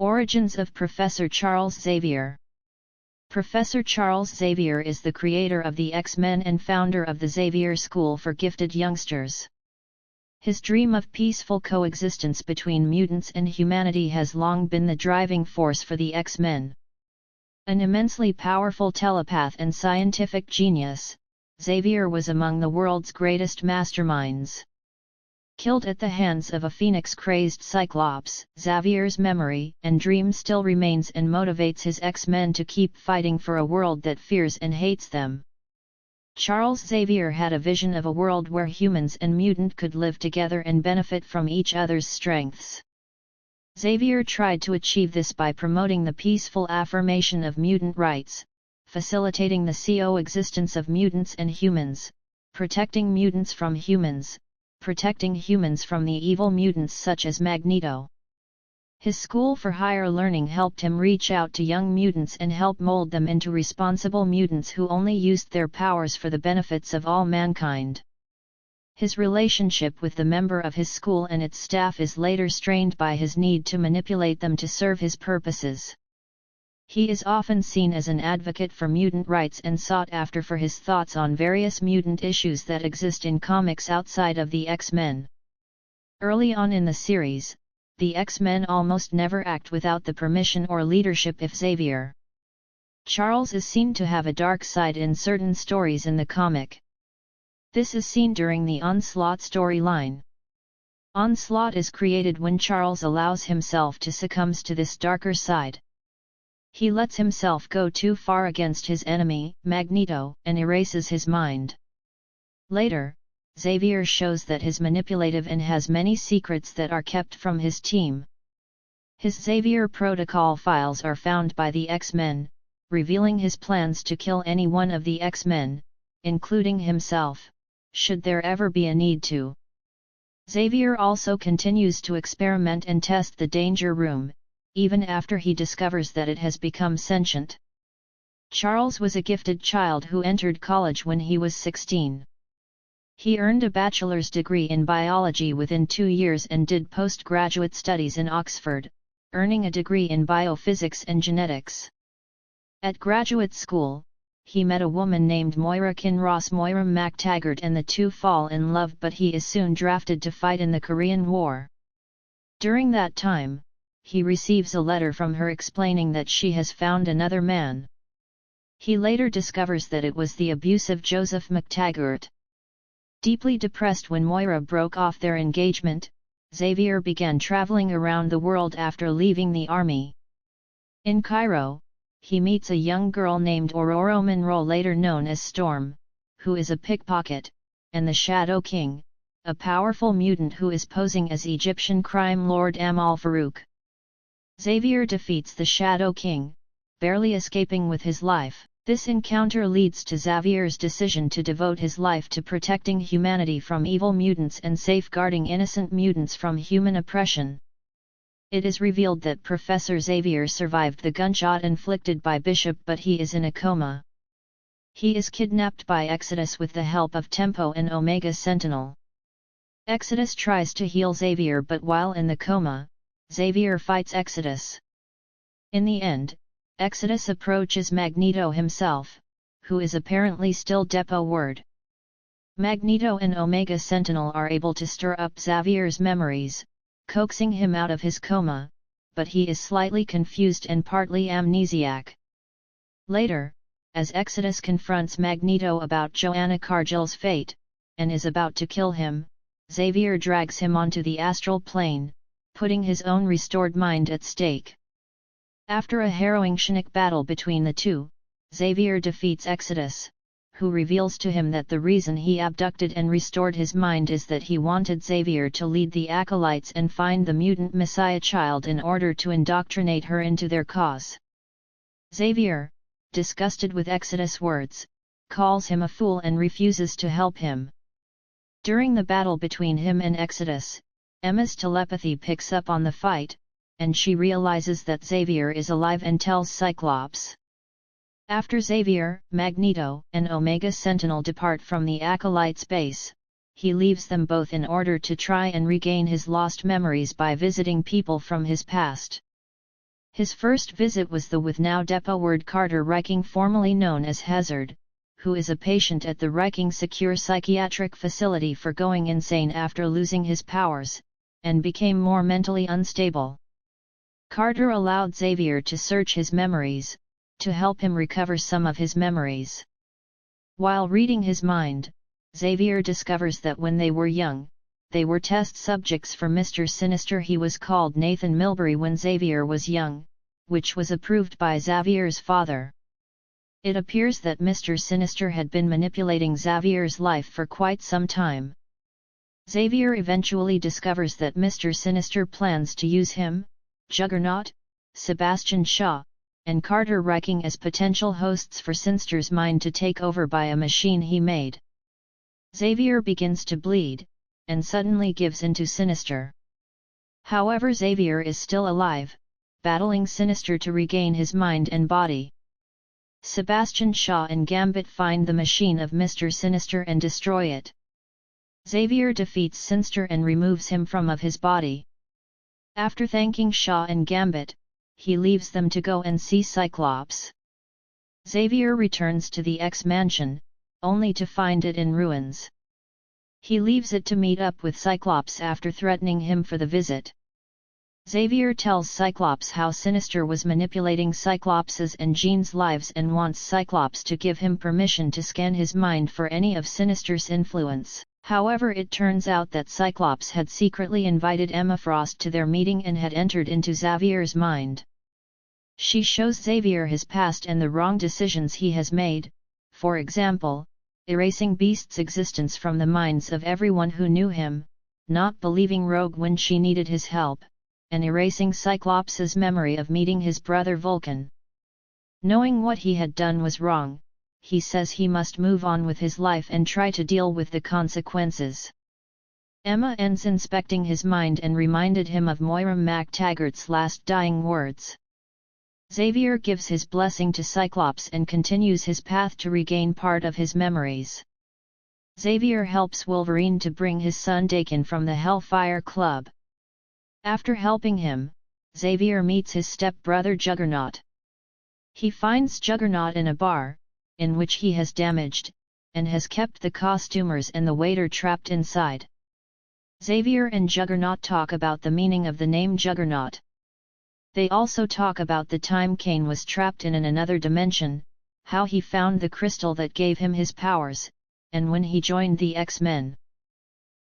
Origins of Professor Charles Xavier. Professor Charles Xavier is the creator of the X-Men and founder of the Xavier School for Gifted Youngsters. His dream of peaceful coexistence between mutants and humanity has long been the driving force for the X-Men. An immensely powerful telepath and scientific genius, Xavier was among the world's greatest masterminds. Killed at the hands of a phoenix-crazed Cyclops, Xavier's memory and dream still remains and motivates his X-Men to keep fighting for a world that fears and hates them. Charles Xavier had a vision of a world where humans and mutant could live together and benefit from each other's strengths. Xavier tried to achieve this by promoting the peaceful affirmation of mutant rights, facilitating the coexistence of mutants and humans, protecting mutants from humans, protecting humans from the evil mutants such as Magneto. His school for higher learning helped him reach out to young mutants and help mold them into responsible mutants who only used their powers for the benefits of all mankind. His relationship with the member of his school and its staff is later strained by his need to manipulate them to serve his purposes. He is often seen as an advocate for mutant rights and sought after for his thoughts on various mutant issues that exist in comics outside of the X-Men. Early on in the series, the X-Men almost never act without the permission or leadership of Xavier. Charles is seen to have a dark side in certain stories in the comic. This is seen during the Onslaught storyline. Onslaught is created when Charles allows himself to succumb to this darker side. He lets himself go too far against his enemy, Magneto, and erases his mind. Later, Xavier shows that he's manipulative and has many secrets that are kept from his team. His Xavier Protocol files are found by the X-Men, revealing his plans to kill any one of the X-Men, including himself, should there ever be a need to. Xavier also continues to experiment and test the Danger Room, even after he discovers that it has become sentient. Charles was a gifted child who entered college when he was 16. He earned a bachelor's degree in biology within 2 years and did postgraduate studies in Oxford, earning a degree in biophysics and genetics. At graduate school, he met a woman named Moira Kinross Moira MacTaggart and the two fall in love, but he is soon drafted to fight in the Korean War. During that time, he receives a letter from her explaining that she has found another man. He later discovers that it was the abusive Joseph MacTaggart. Deeply depressed when Moira broke off their engagement, Xavier began traveling around the world after leaving the army. In Cairo, he meets a young girl named Aurora Monroe, later known as Storm, who is a pickpocket, and the Shadow King, a powerful mutant who is posing as Egyptian crime lord Amal Farouk. Xavier defeats the Shadow King, barely escaping with his life. This encounter leads to Xavier's decision to devote his life to protecting humanity from evil mutants and safeguarding innocent mutants from human oppression. It is revealed that Professor Xavier survived the gunshot inflicted by Bishop, but he is in a coma. He is kidnapped by Exodus with the help of Tempo and Omega Sentinel. Exodus tries to heal Xavier, but while in the coma, Xavier fights Exodus. In the end, Exodus approaches Magneto himself, who is apparently still Depot Word. Magneto and Omega Sentinel are able to stir up Xavier's memories, coaxing him out of his coma, but he is slightly confused and partly amnesiac. Later, as Exodus confronts Magneto about Joanna Cargill's fate, and is about to kill him, Xavier drags him onto the astral plane, putting his own restored mind at stake. After a harrowing Shinnok battle between the two, Xavier defeats Exodus, who reveals to him that the reason he abducted and restored his mind is that he wanted Xavier to lead the Acolytes and find the mutant Messiah child in order to indoctrinate her into their cause. Xavier, disgusted with Exodus' words, calls him a fool and refuses to help him. During the battle between him and Exodus, Emma's telepathy picks up on the fight, and she realizes that Xavier is alive and tells Cyclops. After Xavier, Magneto, and Omega Sentinel depart from the Acolyte's base, he leaves them both in order to try and regain his lost memories by visiting people from his past. His first visit was with now depot-ward Carter Reiking, formerly known as Hazard, who is a patient at the Reiking Secure Psychiatric Facility for going insane after losing his powers, and became more mentally unstable. Carter allowed Xavier to search his memories, to help him recover some of his memories. While reading his mind, Xavier discovers that when they were young, they were test subjects for Mr. Sinister. He was called Nathan Milbury when Xavier was young, which was approved by Xavier's father. It appears that Mr. Sinister had been manipulating Xavier's life for quite some time. Xavier eventually discovers that Mr. Sinister plans to use him, Juggernaut, Sebastian Shaw, and Carter Reiking as potential hosts for Sinister's mind to take over by a machine he made. Xavier begins to bleed, and suddenly gives in to Sinister. However, Xavier is still alive, battling Sinister to regain his mind and body. Sebastian Shaw and Gambit find the machine of Mr. Sinister and destroy it. Xavier defeats Sinister and removes him from his body. After thanking Shaw and Gambit, he leaves them to go and see Cyclops. Xavier returns to the X-Mansion, only to find it in ruins. He leaves it to meet up with Cyclops after threatening him for the visit. Xavier tells Cyclops how Sinister was manipulating Cyclops's and Jean's lives and wants Cyclops to give him permission to scan his mind for any of Sinister's influence. However, it turns out that Cyclops had secretly invited Emma Frost to their meeting and had entered into Xavier's mind. She shows Xavier his past and the wrong decisions he has made, for example, erasing Beast's existence from the minds of everyone who knew him, not believing Rogue when she needed his help, and erasing Cyclops's memory of meeting his brother Vulcan. Knowing what he had done was wrong, he says he must move on with his life and try to deal with the consequences. Emma ends inspecting his mind and reminded him of Moira MacTaggart's last dying words. Xavier gives his blessing to Cyclops and continues his path to regain part of his memories. Xavier helps Wolverine to bring his son Dakin from the Hellfire Club. After helping him, Xavier meets his step-brother Juggernaut. He finds Juggernaut in a bar, in which he has damaged, and has kept the costumers and the waiter trapped inside. Xavier and Juggernaut talk about the meaning of the name Juggernaut. They also talk about the time Kane was trapped in another dimension, how he found the crystal that gave him his powers, and when he joined the X-Men.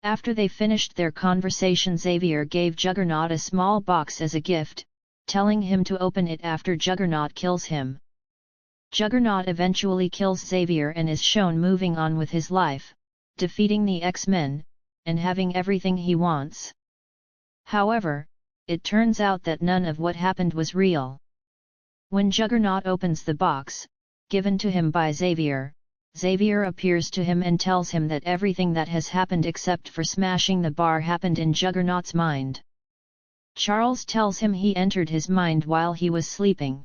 After they finished their conversation, Xavier gave Juggernaut a small box as a gift, telling him to open it after Juggernaut kills him. Juggernaut eventually kills Xavier and is shown moving on with his life, defeating the X-Men, and having everything he wants. However, it turns out that none of what happened was real. When Juggernaut opens the box, given to him by Xavier, Xavier appears to him and tells him that everything that has happened except for smashing the bar happened in Juggernaut's mind. Charles tells him he entered his mind while he was sleeping.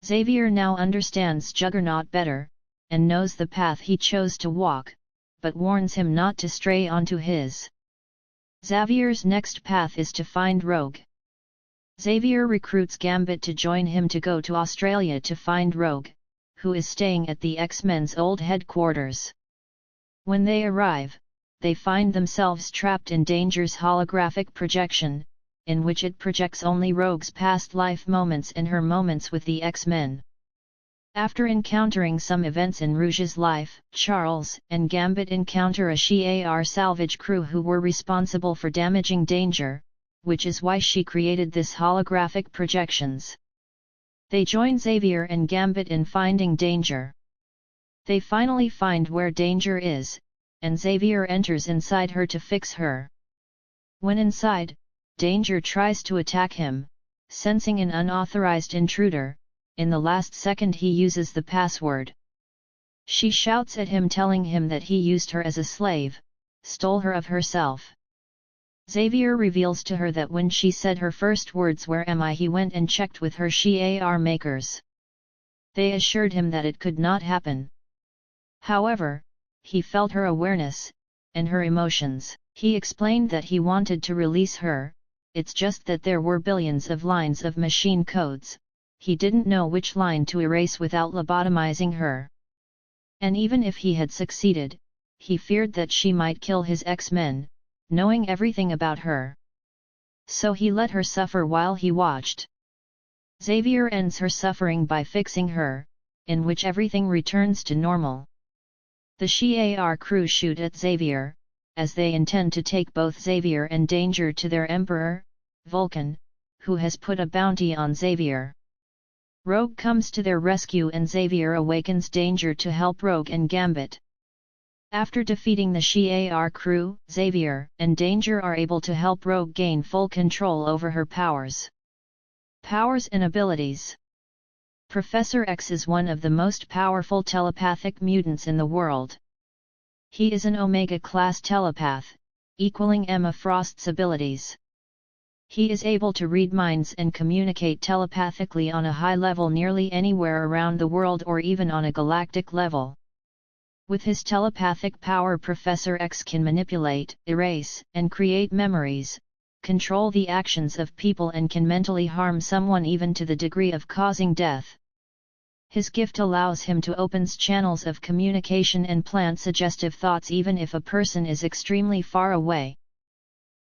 Xavier now understands Juggernaut better, and knows the path he chose to walk, but warns him not to stray onto his. Xavier's next path is to find Rogue. Xavier recruits Gambit to join him to go to Australia to find Rogue, who is staying at the X-Men's old headquarters. When they arrive, they find themselves trapped in Danger's holographic projection, in which it projects only Rogue's past life moments and her moments with the X-Men. After encountering some events in Rouge's life, Charles and Gambit encounter a Shi'ar salvage crew who were responsible for damaging Danger, which is why she created this holographic projections. They join Xavier and Gambit in finding Danger. They finally find where Danger is, and Xavier enters inside her to fix her. When inside, Danger tries to attack him, sensing an unauthorized intruder. In the last second he uses the password. She shouts at him telling him that he used her as a slave, stole her of herself. Xavier reveals to her that when she said her first words "Where am I?" he went and checked with her Shi'ar makers. They assured him that it could not happen. However, he felt her awareness, and her emotions. He explained that he wanted to release her, it's just that there were billions of lines of machine codes, he didn't know which line to erase without lobotomizing her. And even if he had succeeded, he feared that she might kill his X-Men, knowing everything about her. So he let her suffer while he watched. Xavier ends her suffering by fixing her, in which everything returns to normal. The Shi'ar crew shoot at Xavier, as they intend to take both Xavier and Danger to their emperor, Vulcan, who has put a bounty on Xavier. Rogue comes to their rescue and Xavier awakens Danger to help Rogue and Gambit. After defeating the Shi'ar crew, Xavier and Danger are able to help Rogue gain full control over her powers. Powers and abilities. Professor X is one of the most powerful telepathic mutants in the world. He is an Omega-class telepath, equaling Emma Frost's abilities. He is able to read minds and communicate telepathically on a high level nearly anywhere around the world or even on a galactic level. With his telepathic power, Professor X can manipulate, erase, and create memories, control the actions of people and can mentally harm someone even to the degree of causing death. His gift allows him to open channels of communication and plant suggestive thoughts even if a person is extremely far away.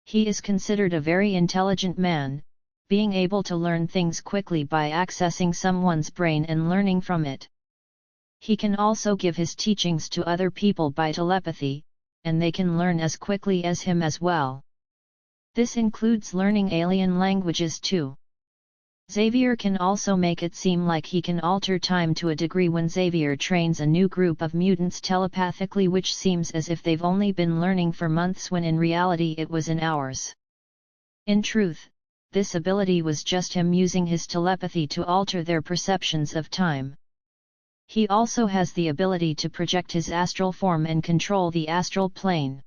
He is considered a very intelligent man, being able to learn things quickly by accessing someone's brain and learning from it. He can also give his teachings to other people by telepathy, and they can learn as quickly as him as well. This includes learning alien languages too. Xavier can also make it seem like he can alter time to a degree when Xavier trains a new group of mutants telepathically, which seems as if they've only been learning for months when in reality it was in hours. In truth, this ability was just him using his telepathy to alter their perceptions of time. He also has the ability to project his astral form and control the astral plane.